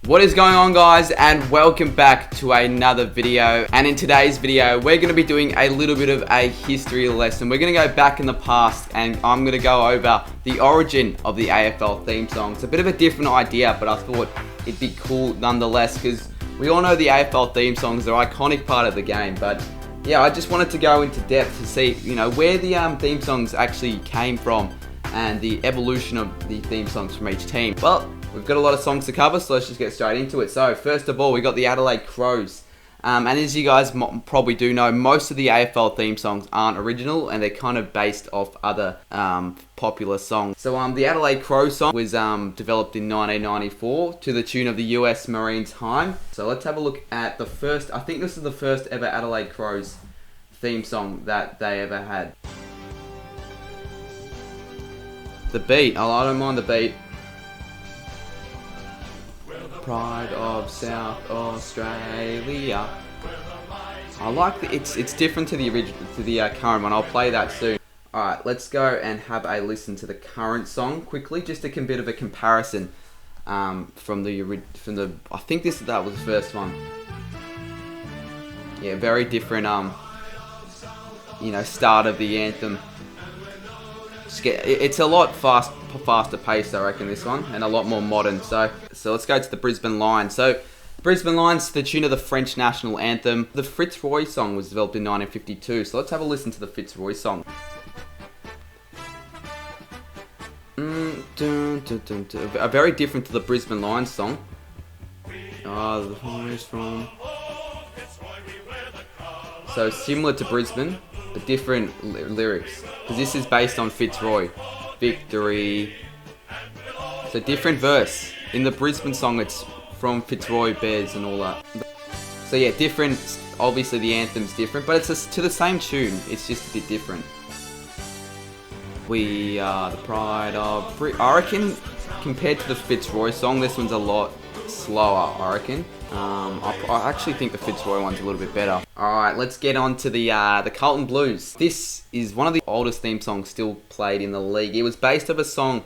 What is going on, guys, and welcome back to another video. And in today's video we're going to be doing a little bit of a history lesson. We're going to go back in the past and I'm going to go over the origin of the AFL theme song. It's a bit of a different idea, but I thought it'd be cool nonetheless because we all know the AFL theme songs are an iconic part of the game. But yeah, I just wanted to go into depth to see, where the theme songs actually came from and the evolution of the theme songs from each team. Well, we've got a lot of songs to cover, so let's just get straight into it. So first of all, we got the Adelaide Crows. And as you guys probably do know, most of the AFL theme songs aren't original and they're kind of based off other popular songs. So the Adelaide Crows song was developed in 1994 to the tune of the US Marines Hymn. So let's have a look at the first, I think this is the first ever Adelaide Crows theme song that they ever had. The beat, I don't mind the beat. Pride of South Australia. I like it's different to the original, to the current one. I'll play that soon. All right, let's go and have a listen to the current song quickly, just a bit of a comparison from the I think that was the first one. Yeah, very different. Start of the anthem. It's a lot faster paced, I reckon, this one, and a lot more modern. So let's go to the Brisbane Lions. So Brisbane Lions, the tune of the French national anthem. The Fitzroy song was developed in 1952. So let's have a listen to the Fitzroy song. Very different to the Brisbane Lions song. The voice from. So similar to Brisbane, but different lyrics. Because this is based on Fitzroy. Victory. So different verse. In the Brisbane song it's from Fitzroy Bears and all that. So yeah, different. Obviously the anthem's different, but it's to the same tune. It's just a bit different. We are the pride of I reckon compared to the Fitzroy song, this one's a lot slower, I reckon. I actually think the Fitzroy one's a little bit better. Alright, let's get on to the Carlton Blues. This is one of the oldest theme songs still played in the league. It was based off a song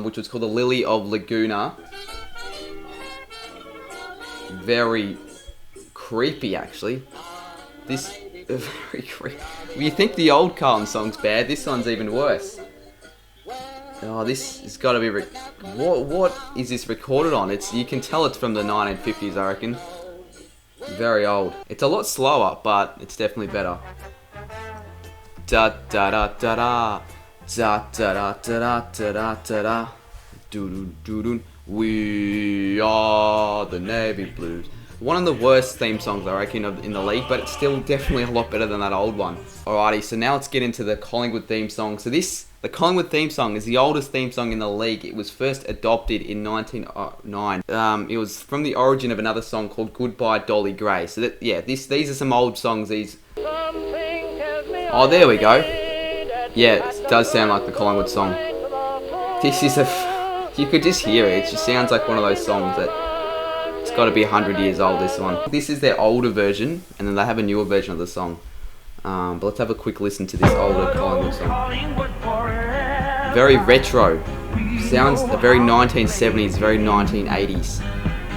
which was called The Lily of Laguna. Very creepy, actually. Very creepy. You think the old Carlton song's bad, this one's even worse. Oh, this has got to be... What is this recorded on? You can tell it's from the 1950s, I reckon. Very old. It's a lot slower, but it's definitely better. Da da da da da. Da da da da da da da da. Doo doo doo doo. We are the Navy Blues. One of the worst theme songs, I reckon, in the league, but it's still definitely a lot better than that old one. Alrighty, so now let's get into the Collingwood theme song. So the Collingwood theme song is the oldest theme song in the league. It was first adopted in 1909. It was from the origin of another song called Goodbye Dolly Gray. So these are some old songs. Oh, there we go. Yeah, it does sound like the Collingwood song. You could just hear it. It just sounds like one of those songs that it's got to be 100 years old, this one. This is their older version, and then they have a newer version of the song. But let's have a quick listen to this older Collingwood song. Very retro. Sounds very 1970s, very 1980s.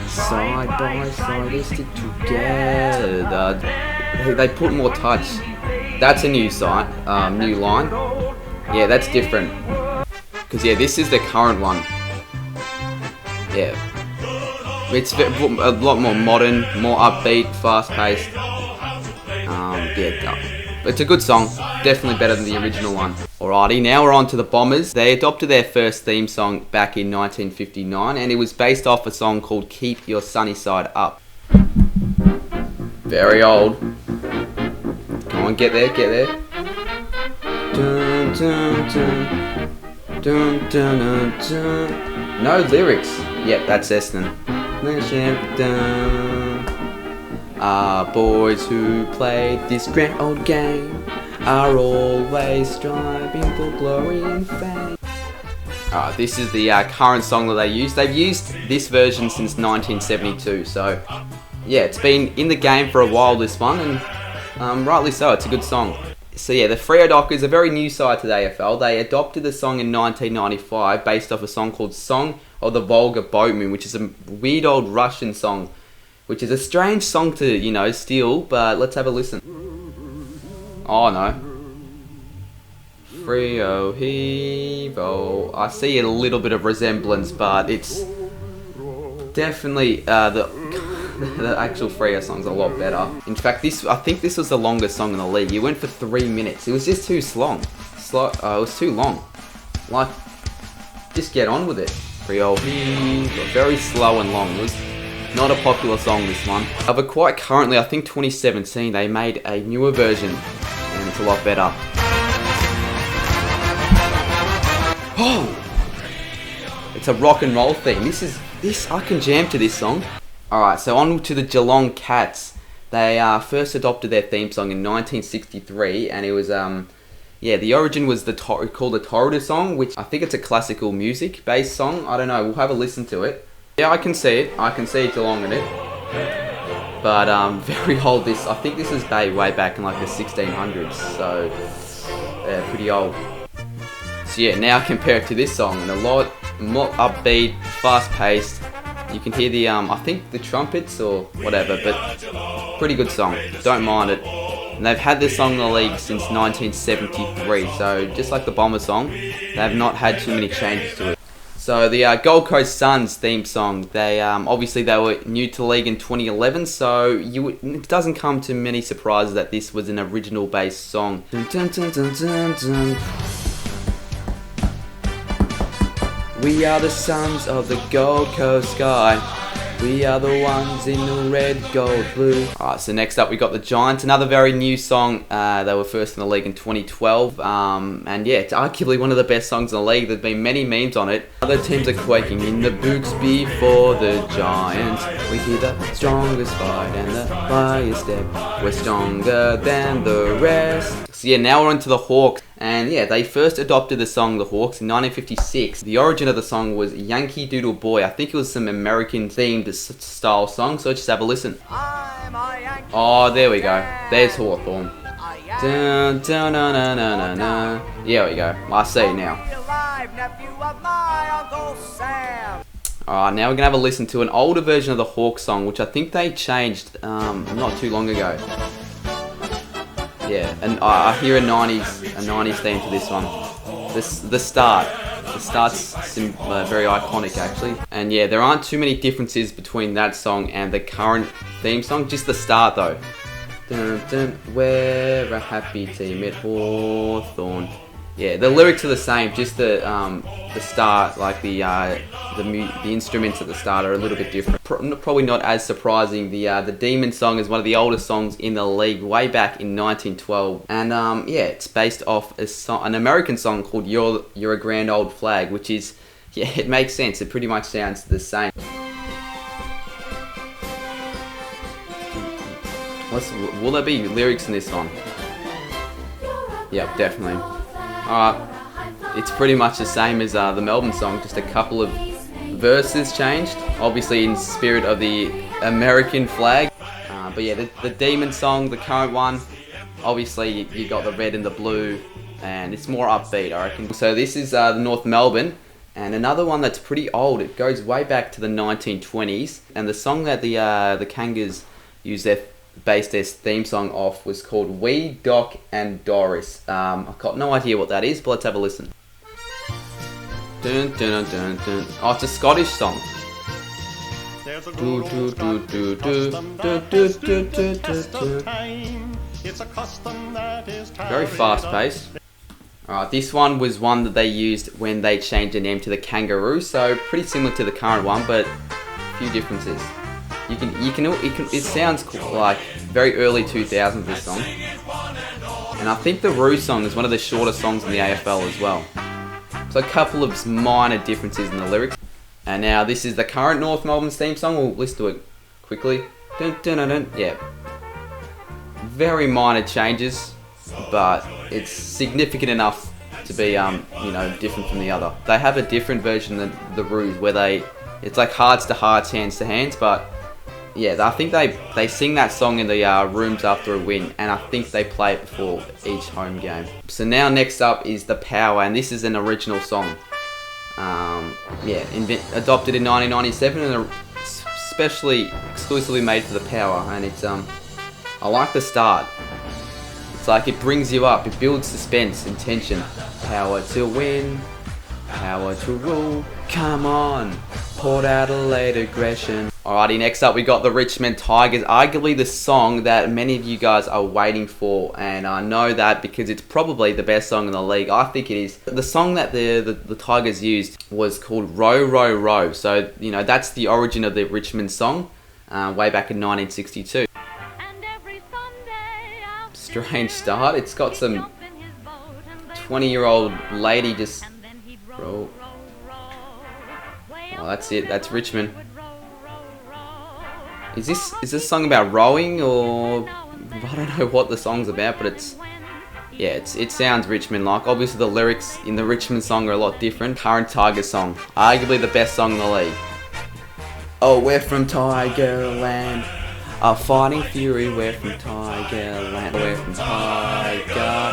Side by side, they stick together. They put more touch. That's a new new line. Yeah, that's different. Because yeah, this is the current one. Yeah. It's a lot more modern, more upbeat, fast-paced. It's a good song. Definitely better than the original one. Alrighty, now we're on to the Bombers. They adopted their first theme song back in 1959, and it was based off a song called Keep Your Sunny Side Up. Very old. Come on, get there, get there. Dun, dun, dun. Dun, dun, dun, dun. No lyrics. Yep, that's Eston. Our boys who played this grand old game are always striving for glory and fame. This is the current song that they use. They've used this version since 1972, so yeah, it's been in the game for a while, this one, and rightly so, it's a good song. So yeah, the Freo is a very new side to the AFL. They adopted the song in 1995 based off a song called Song or The Vulgar Boatman, which is a weird old Russian song, which is a strange song to, you know, steal, but let's have a listen. Oh no. Freo, hevo. I see a little bit of resemblance, but it's definitely the actual Freo song's a lot better. In fact, I think this was the longest song in the league. It went for 3 minutes. It was just too long. It was too long. Like, just get on with it. Freo, hevo. Very slow and long. It was not a popular song, this one. But quite currently, I think 2017, they made a newer version, and it's a lot better. Oh! It's a rock and roll theme. I can jam to this song. Alright, so on to the Geelong Cats. They first adopted their theme song in 1963, and it was, the origin was called the Torrida song, which I think it's a classical music-based song. I don't know, we'll have a listen to it. Yeah, I can see it. I can see Geelong in it. But, very old. I think this is way back in like the 1600s, so, yeah, pretty old. So yeah, now compare it to this song, and a lot more upbeat, fast-paced. You can hear the, I think the trumpets or whatever, but pretty good song. Don't mind it. And they've had this song in the league since 1973, so just like the Bomber song, they have not had too many changes to it. So the Gold Coast Suns theme song, they obviously they were new to the league in 2011, so it doesn't come to many surprises that this was an original based song. Dun, dun, dun, dun, dun, dun. We are the sons of the Gold Coast sky. We are the ones in the red, gold, blue. Alright, so next up we got the Giants, another very new song. They were first in the league in 2012. And yeah, it's arguably one of the best songs in the league. There's been many memes on it. Other teams are quaking in the boots before the Giants. We hear the strongest fight and the highest step. We're stronger than the rest. So yeah, now we're on to the Hawks. And yeah, they first adopted the song The Hawks in 1956. The origin of the song was Yankee Doodle Boy. I think it was some American themed style song, so just have a listen. Oh, there we go. There's Hawthorne. Dun, dun, na, na, na, na, na. Yeah, there we go. I see it now. Alright, now we're going to have a listen to an older version of the Hawks song, which I think they changed not too long ago. Yeah, and I hear a 90s theme to this one. The start's very iconic actually. And yeah, there aren't too many differences between that song and the current theme song, just the start though. Dun, dun, we're a happy team at Hawthorne. Yeah, the lyrics are the same, just the start, like the instruments at the start are a little bit different. Probably not as surprising. The Demon song is one of the oldest songs in the league, way back in 1912, and yeah, it's based off an American song called "You're a Grand Old Flag," which is, yeah, it makes sense. It pretty much sounds the same. Will there be lyrics in this song? Yep, definitely. It's pretty much the same as the Melbourne song, just a couple of verses changed, obviously in spirit of the American flag. But yeah, the Demon song, the current one, obviously you got the red and the blue, and it's more upbeat, I reckon. So this is the North Melbourne, and another one that's pretty old. It goes way back to the 1920s, and the song that the Kangas based their theme song off was called Wee, Doc and Doris. I've got no idea what that is, but let's have a listen. Dun, dun, dun, dun. Oh, it's a Scottish song. Very fast paced. Alright, this one was one that they used when they changed the name to the Kangaroo, so pretty similar to the current one, but a few differences. It sounds cool, like very early 2000s, this song. And I think the Roo song is one of the shorter songs in the AFL as well. So a couple of minor differences in the lyrics. And now this is the current North Melbourne's theme song. We'll listen to it quickly. Dun, dun, dun, dun. Yeah. Very minor changes, but it's significant enough to be, different from the other. They have a different version than the Roos, where it's like hearts to hearts, hands to hands, but yeah, I think they sing that song in the rooms after a win, and I think they play it before each home game. So now next up is The Power, and this is an original song. Yeah, adopted in 1997 and especially exclusively made for the Power. And it's I like the start. It's like it brings you up, it builds suspense and tension. Power to win, power to rule. Come on, Port Adelaide aggression. Alrighty, next up we got the Richmond Tigers, arguably the song that many of you guys are waiting for, and I know that because it's probably the best song in the league. I think it is. The song that the Tigers used was called Row, Row, Row. So, you know, that's the origin of the Richmond song, way back in 1962. Strange start. It's got some 20-year-old lady just roll. Well, that's it. That's Richmond. Is this song about rowing, or I don't know what the song's about, but it sounds Richmond like. Obviously the lyrics in the Richmond song are a lot different. Current Tigers song, arguably the best song in the league. Oh, we're from Tigerland. Our fighting fury, we're from Tigerland. We're from Tiger.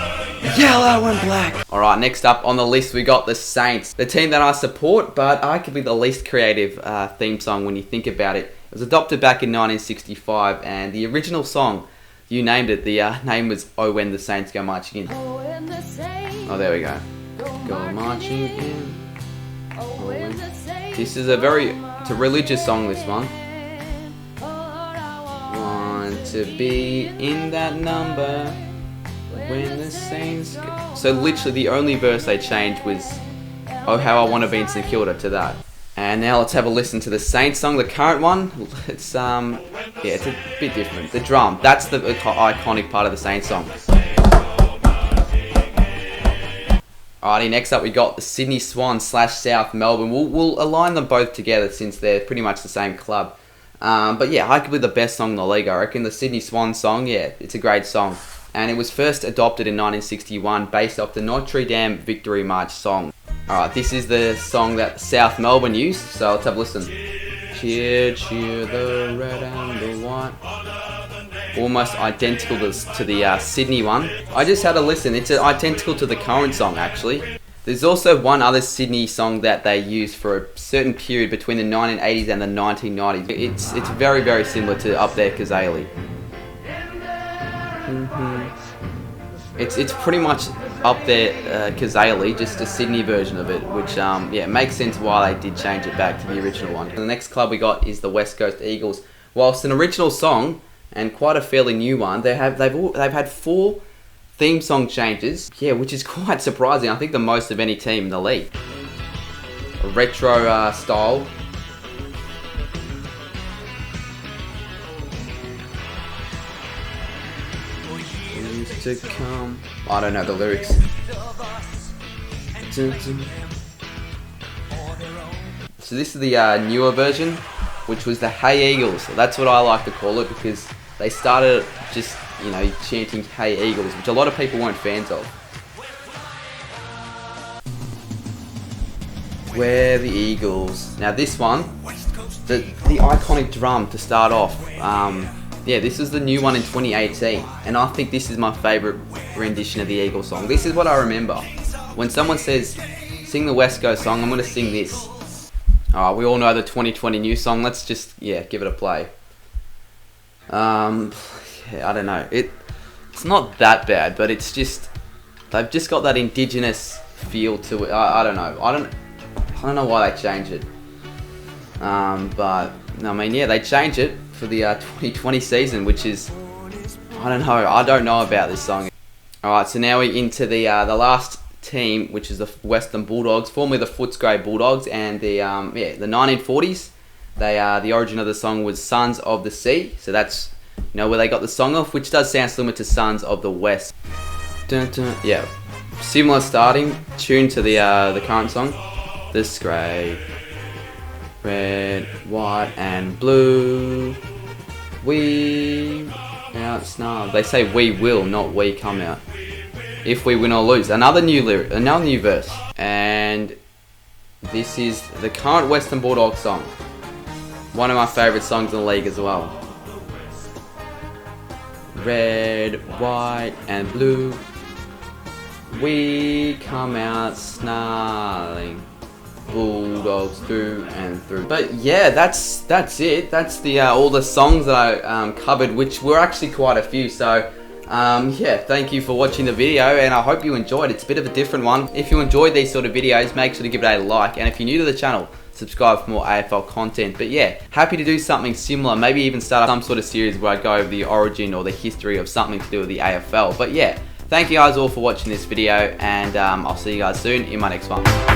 Yellow and black. Alright, next up on the list we got the Saints. The team that I support, but arguably the least creative theme song when you think about it. It was adopted back in 1965, and the original song, you named it, the name was Oh When the Saints Go Marching In. Oh, there we go. Go marching in. Oh, this is it's a religious song, this one. Want to be in that number when the Saints go. So literally the only verse they changed was Oh How I Want to Be in St Kilda to that. And now let's have a listen to the Saints song, the current one. It's it's a bit different. The drum, that's the iconic part of the Saints song. Alrighty, next up we got the Sydney Swans / South Melbourne. We'll align them both together since they're pretty much the same club. But yeah, arguably the best song in the league, I reckon. The Sydney Swans song, yeah, it's a great song. And it was first adopted in 1961 based off the Notre Dame Victory March song. Alright, this is the song that South Melbourne used, so let's have a listen. Cheer, cheer the red and the white. Almost identical to the Sydney one. I just had a listen, it's identical to the current song actually. There's also one other Sydney song that they used for a certain period between the 1980s and the 1990s. It's very, very similar to Up There Kazali. It's pretty much Up There Kazali, just a Sydney version of it, which makes sense why they did change it back to the original one. The next club we got is the West Coast Eagles. Whilst an original song and quite a fairly new one, they've had 4 theme song changes, which is quite surprising. I think the most of any team in the league. A retro style. To come. I don't know the lyrics. So this is the newer version, which was the Hey Eagles. So that's what I like to call it, because they started just, chanting Hey Eagles, which a lot of people weren't fans of. We're the Eagles. Now this one, the iconic drum to start off. This is the new one in 2018, and I think this is my favourite rendition of the Eagles song. This is what I remember. When someone says, sing the West Coast song, I'm going to sing this. Alright, we all know the 2020 new song. Let's just, give it a play. I don't know. It's not that bad, but it's just, they've just got that indigenous feel to it. I don't know. I don't know why they changed it. They changed it for the 2020 season, which is, I don't know about this song. Alright, so now we're into the last team, which is the Western Bulldogs, formerly the Footscray Bulldogs, and the 1940s. The origin of the song was Sons of the Sea, so that's where they got the song off, which does sound similar to Sons of the West. Dun, dun, yeah, similar starting tune to the current song. The Scrape, red, white, and blue. We out snarl. They say we will, not we come out. If we win or lose. Another new lyric, another new verse. And this is the current Western Bulldogs song. One of my favourite songs in the league as well. Red, white, and blue. We come out snarling. Bulldogs through and through. But yeah, that's it. That's the all the songs that I covered, which were actually quite a few. So yeah, thank you for watching the video, and I hope you enjoyed. It's a bit of a different one. If you enjoyed these sort of videos, make sure to give it a like, and if you're new to the channel, subscribe for more AFL content. But yeah, happy to do something similar, maybe even start some sort of series where I go over the origin or the history of something to do with the AFL. But yeah, thank you guys all for watching this video, and I'll see you guys soon in my next one.